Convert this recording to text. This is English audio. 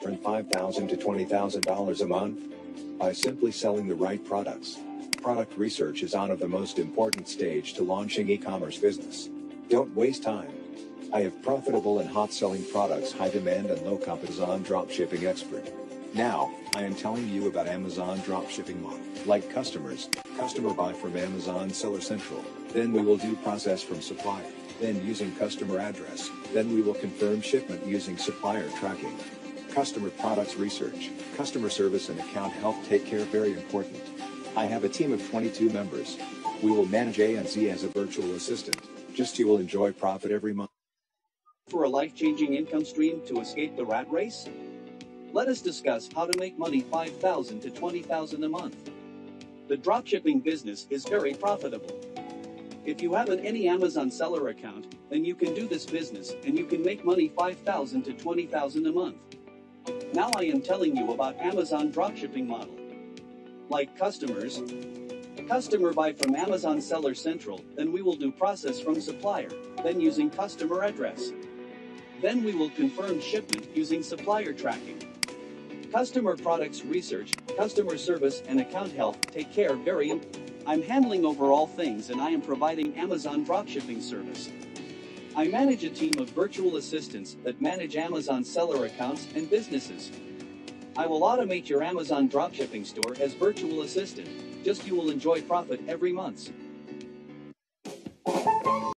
earn $5,000 to $20,000 a month? By simply selling the right products. Product research is one of the most important stage to launching e-commerce business. Don't waste time. I have profitable and hot-selling products, high demand and low competition dropshipping expert. Now, I am telling you about Amazon dropshipping model. Like customer buy from Amazon Seller Central. Then we will do process from supplier. Then using customer address. Then we will confirm shipment using supplier tracking. Customer products research, customer service and account help take care very important. I have a team of 22 members. We will manage A and Z as a virtual assistant. Just you will enjoy profit every month. For a life-changing income stream to escape the rat race? Let us discuss how to make money $5,000 to $20,000 a month. The dropshipping business is very profitable. If you have any Amazon seller account, then you can do this business and you can make money $5,000 to $20,000 a month. Now I am telling you about Amazon dropshipping model. Like customer buy from Amazon Seller Central, then we will do process from supplier, then using customer address. Then we will confirm shipment using supplier tracking. Customer products research, customer service and account health take care very important. I'm handling over all things and I am providing Amazon dropshipping service. I manage a team of virtual assistants that manage Amazon seller accounts and businesses. I will automate your Amazon dropshipping store as virtual assistant. Just you will enjoy profit every month.